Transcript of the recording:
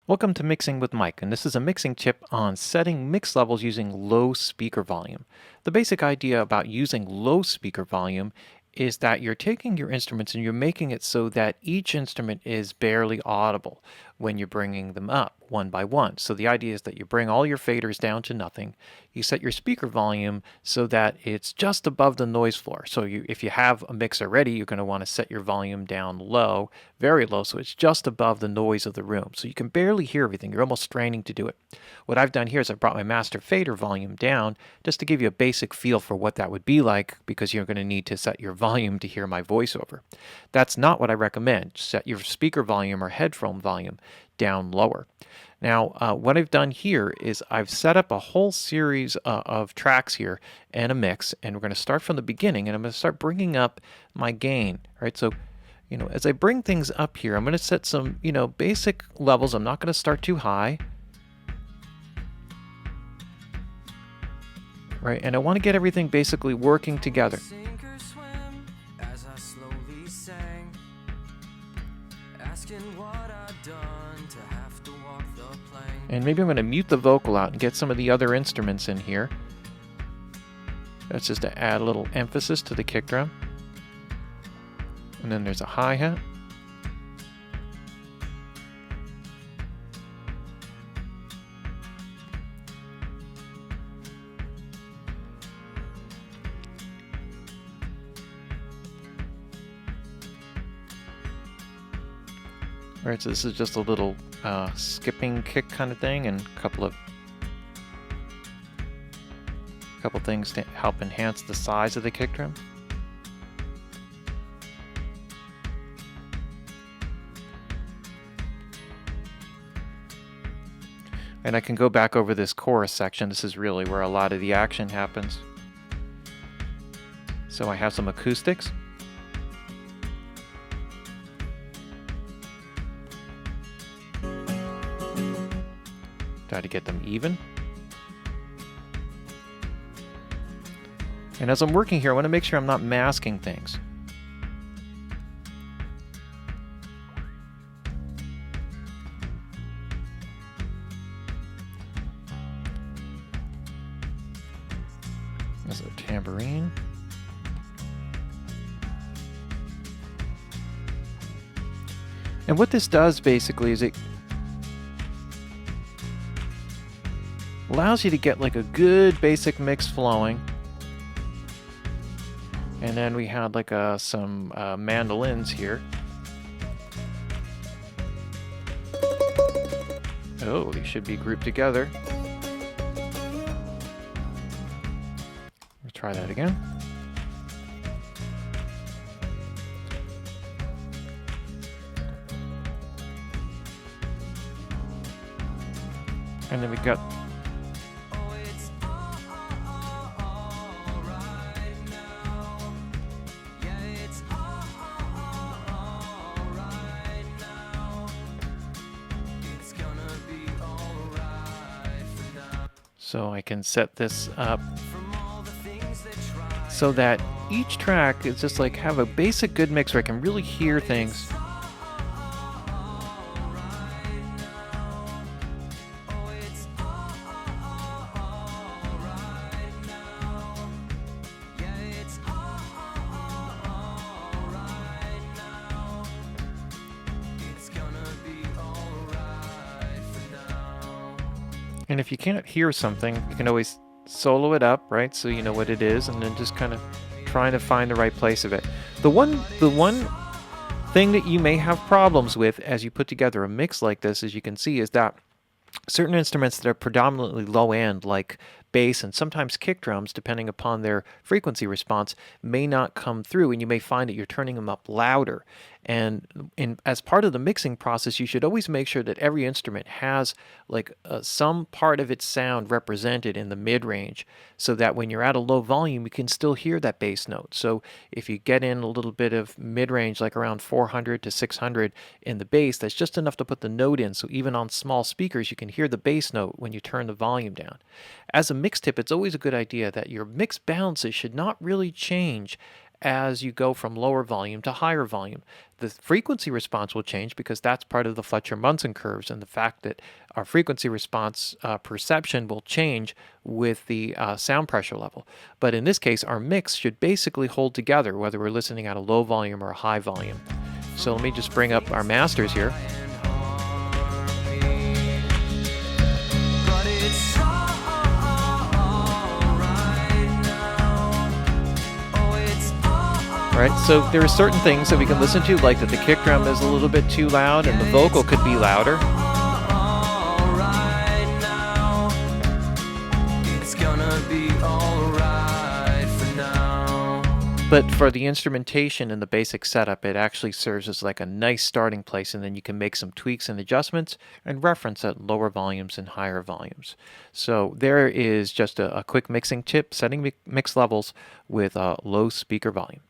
Welcome to Mixing with Mike, and this is a mixing tip on setting mix levels using low speaker volume. The basic idea about using low speaker volume is that you're taking your instruments and you're making it so that each instrument is barely audible when you're bringing them up one by one. So the idea is that you bring all your faders down to nothing. You set your speaker volume so that it's just above the noise floor. So if you have a mix already, you're going to want to set your volume down low, very low, so it's just above the noise of the room. So you can barely hear everything. You're almost straining to do it. What I've done here is I've brought my master fader volume down just to give you a basic feel for what that would be like, because you're going to need to set your volume to hear my voiceover. That's not what I recommend. Set your speaker volume or headphone volume down lower. Now, what I've done here is I've set up a whole series of tracks here and a mix, and we're going to start from the beginning, and I'm going to start bringing up my gain, right? So, as I bring things up here, I'm going to set some, basic levels. I'm not going to start too high, right? And I want to get everything basically working together. And maybe I'm going to mute the vocal out and get some of the other instruments in here. That's just to add a little emphasis to the kick drum. And then there's a hi-hat. All right, so this is just a little skipping kick kind of thing, and a couple things to help enhance the size of the kick drum. And I can go back over this chorus section. This is really where a lot of the action happens. So I have some acoustics. Try to get them even. And as I'm working here, I want to make sure I'm not masking things. There's a tambourine. And what this does basically is it allows you to get like a good basic mix flowing. And then we had like some mandolins here. Oh, they should be grouped together. Let's try that again. And then we got so I can set this up so that each track is just like have a basic good mix where I can really hear things. And if you can't hear something, you can always solo it up, right? So you know what it is, and then just kind of trying to find the right place of it. The one thing that you may have problems with as you put together a mix like this, as you can see, is that certain instruments that are predominantly low end, like bass and sometimes kick drums, depending upon their frequency response, may not come through, and you may find that you're turning them up louder. And as part of the mixing process, you should always make sure that every instrument has like some part of its sound represented in the mid-range, so that when you're at a low volume, you can still hear that bass note. So if you get in a little bit of mid-range, like around 400 to 600 in the bass, that's just enough to put the note in. So even on small speakers, you can hear the bass note when you turn the volume down. As a mix tip, it's always a good idea that your mix balances should not really change as you go from lower volume to higher volume. The frequency response will change because that's part of the Fletcher-Munson curves, and the fact that our frequency response perception will change with the sound pressure level. But in this case, our mix should basically hold together whether we're listening at a low volume or a high volume. So let me just bring up our masters here. Right, so there are certain things that we can listen to, like that the kick drum is a little bit too loud and the vocal could be louder. But for the instrumentation and the basic setup, it actually serves as like a nice starting place, and then you can make some tweaks and adjustments and reference at lower volumes and higher volumes. So there is just a quick mixing tip, setting mix levels with low speaker volume.